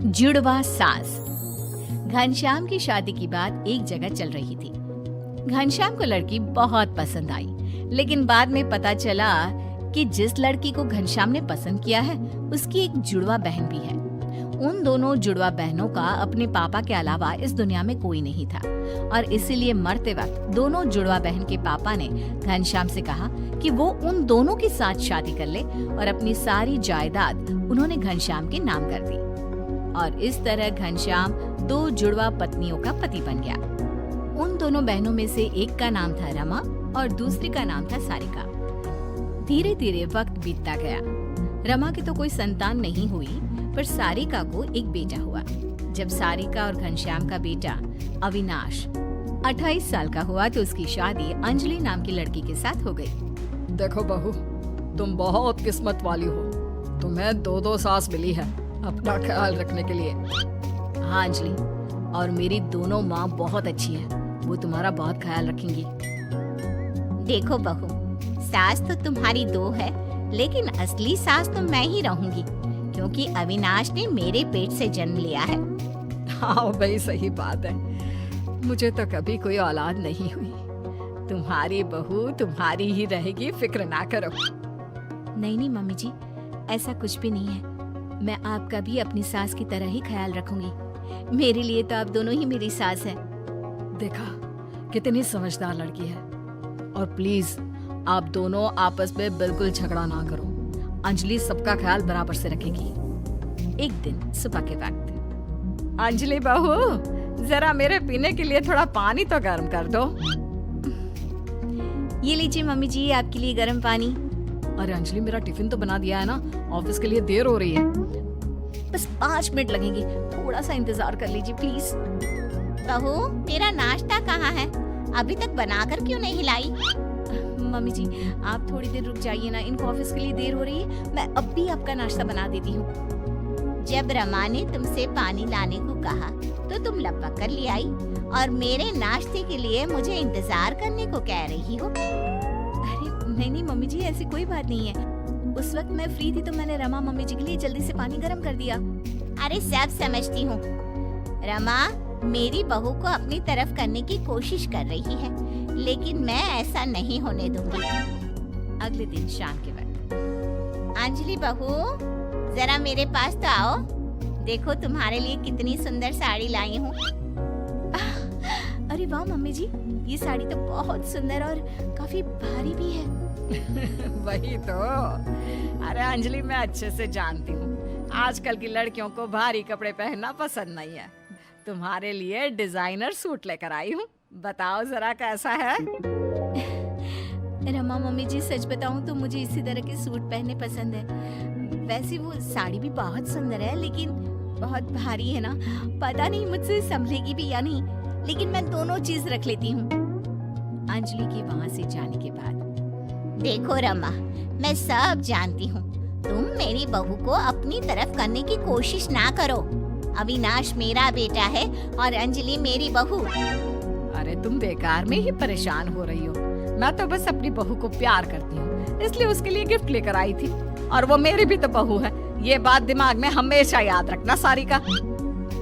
जुड़वा सास। घनश्याम की शादी की बात एक जगह चल रही थी। घनश्याम को लड़की बहुत पसंद आई, लेकिन बाद में पता चला कि जिस लड़की को घनश्याम ने पसंद किया है उसकी एक जुड़वा बहन भी है। उन दोनों जुड़वा बहनों का अपने पापा के अलावा इस दुनिया में कोई नहीं था और इसीलिए मरते वक्त दोनों जुड़वा बहन के पापा ने घनश्याम से कहा कि वो उन दोनों के साथ शादी कर ले और अपनी सारी जायदाद उन्होंने घनश्याम के नाम कर दी। और इस तरह घनश्याम दो जुड़वा पत्नियों का पति बन गया। उन दोनों बहनों में से एक का नाम था रमा और दूसरी का नाम था सारिका। धीरे धीरे वक्त बीतता गया। रमा की तो कोई संतान नहीं हुई, पर सारिका को एक बेटा हुआ। जब सारिका और घनश्याम का बेटा अविनाश 28 साल का हुआ तो उसकी शादी अंजलि नाम की लड़की के साथ हो गई। देखो बहू, तुम बहुत किस्मत वाली हो। तुम्हें दो सास मिली है अपना ख्याल रखने के लिए। हाँ अंजलि, और मेरी दोनों माँ बहुत अच्छी है, वो तुम्हारा बहुत ख्याल रखेंगी। देखो बहू, सास तो तुम्हारी दो है, लेकिन असली सास तो मैं ही रहूंगी, क्योंकि अविनाश ने मेरे पेट से जन्म लिया है। हाँ भाई, सही बात है। मुझे तो कभी कोई औलाद नहीं हुई। तुम्हारी बहू तुम्हारी ही रहेगी, फिक्र ना करो। नहीं नहीं मम्मी जी, ऐसा कुछ भी नहीं है। मैं आपका भी अपनी सास की तरह ही ख्याल रखूंगी। मेरे लिए तो आप दोनों ही मेरी सास है। देखा कितनी समझदार लड़की है। और प्लीज आप दोनों आपस में बिल्कुल झगड़ा ना करो। अंजलि सबका ख्याल बराबर से रखेगी। एक दिन सुबह के वक्त, अंजलि बहू, जरा मेरे पीने के लिए थोड़ा पानी तो गर्म कर दो। ये लीजिए मम्मी जी, आपके लिए गर्म पानी। अरे अंजलि, मेरा टिफिन तो बना दिया है ना, ऑफिस के लिए देर हो रही है। बस 5 मिनट लगेंगे, थोड़ा सा इंतजार कर लीजिए प्लीज। बहू, तेरा नाश्ता कहाँ है? अभी तक बनाकर क्यों नहीं लाई? मम्मी जी, आप थोड़ी देर रुक जाइए ना, इनको ऑफिस के लिए देर हो रही है। मैं अब भी आपका नाश्ता बना देती हूँ। जब रमा ने तुमसे पानी लाने को कहा तो तुम लपक कर ले आई, और मेरे नाश्ते के लिए मुझे इंतजार करने को कह रही हो। अरे नहीं मम्मी जी, ऐसी कोई बात नहीं है। उस वक्त मैं फ्री थी तो मैंने रमा मम्मी जी के लिए जल्दी से पानी गर्म कर दिया। अरे सब समझती हूँ। रमा मेरी बहू को अपनी तरफ करने की कोशिश कर रही है, लेकिन मैं ऐसा नहीं होने दूंगी। अगले दिन शाम के वक्त, अंजलि बहू, जरा मेरे पास तो आओ। देखो तुम्हारे लिए कितनी सुंदर साड़ी लाई हूँ। अरे वाह मम्मी जी, ये साड़ी तो बहुत सुंदर और काफी भारी भी है। वही तो। अरे अंजलि, मैं अच्छे से जानती हूँ आजकल की लड़कियों को भारी कपड़े पहनना पसंद नहीं है। तुम्हारे लिए डिजाइनर सूट लेकर आई हूँ, बताओ जरा कैसा है। रमा मम्मी जी, सच बताऊं तो मुझे इसी तरह के सूट पहनने पसंद है। वैसे वो साड़ी भी बहुत सुंदर है, लेकिन बहुत भारी है ना, पता नहीं मुझसे संभलेगी भी या नहीं, लेकिन मैं दोनों चीज रख लेती हूँ। अंजलि के वहाँ से जाने के बाद, देखो रमा, मैं सब जानती हूँ। तुम मेरी बहू को अपनी तरफ करने की कोशिश ना करो। अविनाश मेरा बेटा है और अंजलि मेरी बहू। अरे तुम बेकार में ही परेशान हो रही हो। मैं तो बस अपनी बहू को प्यार करती हूँ, इसलिए उसके लिए गिफ्ट लेकर आई थी। और वो मेरी भी तो बहू है, ये बात दिमाग में हमेशा याद रखना सारिका।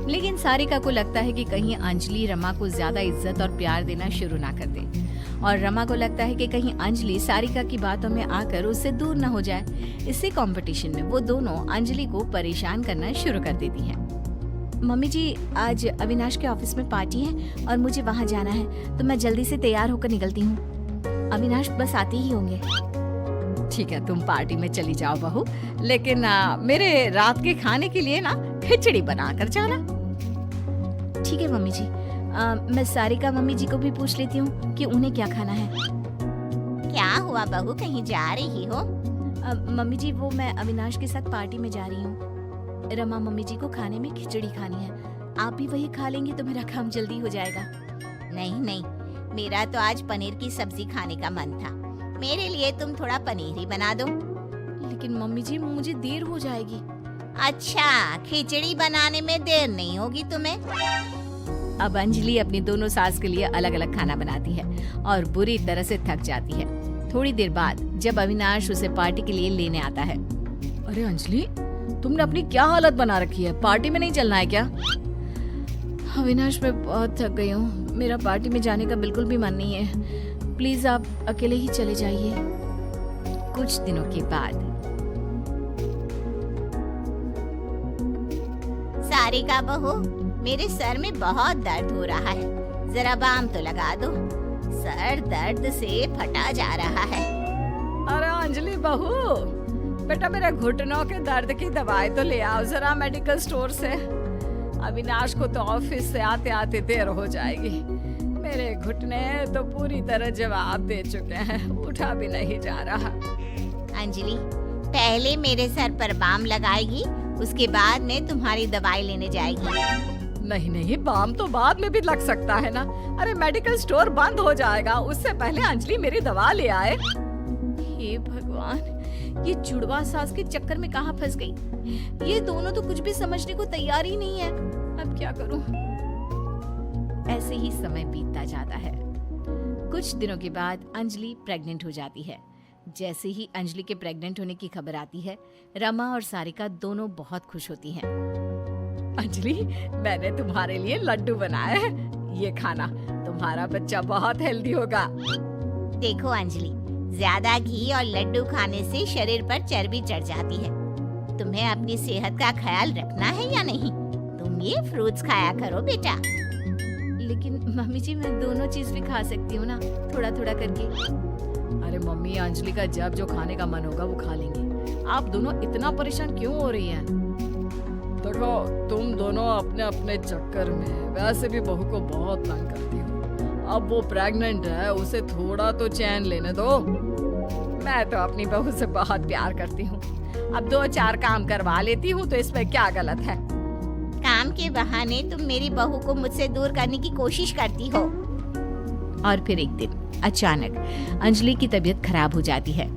लेकिन सारिका को लगता है कि कहीं अंजलि रमा को ज्यादा इज्जत और प्यार देना शुरू ना कर दे, और रमा को लगता है कि कहीं अंजलि सारिका की बातों में आकर उससे दूर न हो जाए। इसी कंपटीशन में वो दोनों अंजलि को परेशान करना शुरू कर देती हैं। मम्मी जी, आज अविनाश के ऑफिस में पार्टी है और मुझे वहाँ जाना है, तो मैं जल्दी से तैयार होकर निकलती हूँ। अविनाश बस आते ही होंगे। ठीक है, तुम पार्टी में चली जाओ बहू, लेकिन मेरे रात के खाने के लिए ना खिचड़ी बना कर जाना। ठीक है मम्मी जी। मैं सारिका मम्मी जी को भी पूछ लेती हूँ कि उन्हें क्या खाना है। क्या हुआ बहू, कहीं जा रही हो? मम्मी जी, वो मैं अविनाश के साथ पार्टी में जा रही हूँ। रमा मम्मी जी को खाने में खिचड़ी खानी है। आप भी वही खा लेंगे तो मेरा काम जल्दी हो जाएगा। नहीं, मेरा तो आज पनीर की सब्जी खाने का मन था। मेरे लिए तुम थोड़ा पनीर ही बना दो। लेकिन मम्मी जी, मुझे देर हो जाएगी। अच्छा, खिचड़ी बनाने में देर नहीं होगी तुम्हें? अब अंजलि अपनी दोनों सास के लिए अलग अलग खाना बनाती है और बुरी तरह से थक जाती है। थोड़ी देर बाद जब अविनाश उसे पार्टी के लिए लेने आता है, अरे अंजलि, तुमने अपनी क्या हालत बना रखी है? पार्टी में नहीं चलना है क्या? अविनाश, मैं बहुत थक गई हूँ। मेरा पार्टी में जाने का बिल्कुल भी मन नहीं है। प्लीज आप अकेले ही चले जाइए। कुछ दिनों के बाद सारिका बहू, मेरे सर में बहुत दर्द हो रहा है, जरा बाम तो लगा दो। सर दर्द से फटा जा रहा है। अरे अंजलि बहू, बेटा मेरे घुटनों के दर्द की दवाई तो ले आओ जरा मेडिकल स्टोर से। अविनाश को तो ऑफिस से आते आते देर हो जाएगी। मेरे घुटने तो पूरी तरह जवाब दे चुके हैं, उठा भी नहीं जा रहा। अंजलि, पहले मेरे सर पर बाम लगाएगी, उसके बाद में तुम्हारी दवाई लेने जाएगी। नहीं नहीं, बाम तो बाद में भी लग सकता है ना। अरे मेडिकल स्टोर बंद हो जाएगा, उससे पहले अंजलि मेरी दवा ले आए। हे भगवान, ये जुड़वा सास के चक्कर में कहाँ फंस गई। ये दोनों तो कुछ भी समझने को तैयार ही नहीं है। अब क्या करूं? ऐसे ही समय बीतता जाता है। कुछ दिनों के बाद अंजलि प्रेग्नेंट हो जाती है। जैसे ही अंजलि के प्रेग्नेंट होने की खबर आती है, रमा और सारिका दोनों बहुत खुश होती हैं। अंजलि, मैंने तुम्हारे लिए लड्डू बनाए हैं, ये खाना। तुम्हारा बच्चा बहुत हेल्दी होगा। देखो अंजलि, ज्यादा घी और लड्डू खाने से शरीर पर चर्बी चढ़ जाती है। तुम्हें अपनी सेहत का ख्याल रखना है या नहीं? तुम ये फ्रूट्स खाया करो बेटा। लेकिन मम्मी जी, मैं दोनों चीज भी खा सकती हूँ ना, थोड़ा थोड़ा करके। अरे मम्मी, अंजलि का जब जो खाने का मन होगा वो खा लेंगे। आप दोनों इतना परेशान क्यों हो रही हैं? देखो, तुम दोनों अपने अपने चक्कर में वैसे भी बहू को बहुत तंग करती हो। अब वो प्रेग्नेंट है, उसे थोड़ा तो चैन लेने दो। मैं तो अपनी बहू से बहुत प्यार करती हूँ। अब 2-4 काम करवा लेती हूँ, तो इसमें क्या गलत है? काम के बहाने तुम मेरी बहू को मुझसे दूर करने की कोशिश करती हो। और फिर एक दिन अचानक अंजलि की तबीयत खराब हो जाती है।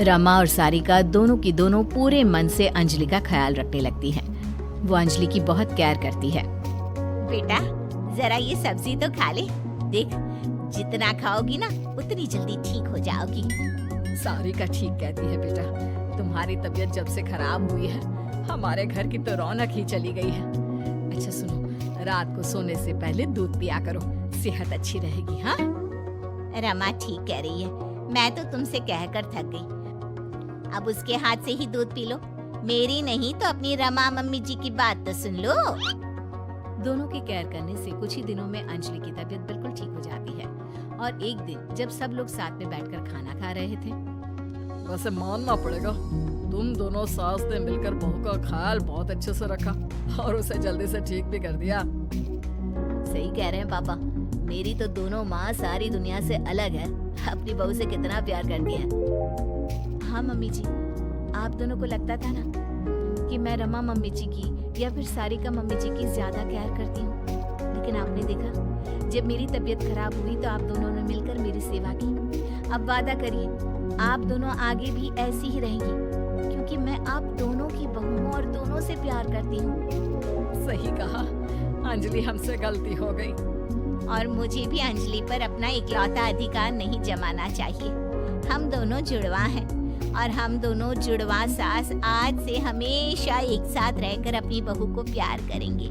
रमा और सारिका दोनों की दोनों पूरे मन से अंजलि का ख्याल रखने लगती हैं। वो अंजलि की बहुत केयर करती है। बेटा, जरा ये सब्जी तो खा ले। देख, जितना खाओगी ना उतनी जल्दी ठीक हो जाओगी। सारिका ठीक कहती है बेटा। तुम्हारी तबीयत जब से खराब हुई है, हमारे घर की तो रौनक ही चली गई है। अच्छा सुनो, रात को सोने से पहले दूध पिया करो, सेहत अच्छी रहेगी। हाँ, रमा ठीक कह रही है। मैं तो तुमसे कहकर थक गई। अब उसके हाथ से ही दूध पी लो। मेरी नहीं तो अपनी रमा मम्मी जी की बात तो सुन लो। दोनों के केयर करने से कुछ ही दिनों में अंजलि की तबीयत बिल्कुल ठीक हो जाती है। और एक दिन जब सब लोग साथ में बैठकर खाना खा रहे थे, वैसे मानना पड़ेगा, तुम दोनों सास ने मिलकर बहू का ख्याल बहुत अच्छे से रखा और उसे जल्दी से ठीक भी कर दिया। सही कह रहे हैं पापा। मेरी तो दोनों माँ सारी दुनिया से अलग है, अपनी बहू से कितना प्यार करती हैं। हाँ मम्मी जी, आप दोनों को लगता था ना कि मैं रमा मम्मी जी की या फिर सारिका मम्मी जी की ज्यादा केयर करती हूँ, लेकिन आपने देखा, जब मेरी तबीयत खराब हुई तो आप दोनों ने मिलकर मेरी सेवा की। अब वादा करिए, आप दोनों आगे भी ऐसी ही रहेंगी, क्योंकि मैं आप दोनों की बहू हूँ और दोनों से प्यार करती हूँ। सही कहा अंजलि, हमसे गलती हो गई। और मुझे भी अंजलि पर अपना इकलौता अधिकार नहीं जमाना चाहिए। हम दोनों जुड़वा हैं और हम दोनों जुड़वा सास आज से हमेशा एक साथ रहकर अपनी बहू को प्यार करेंगे।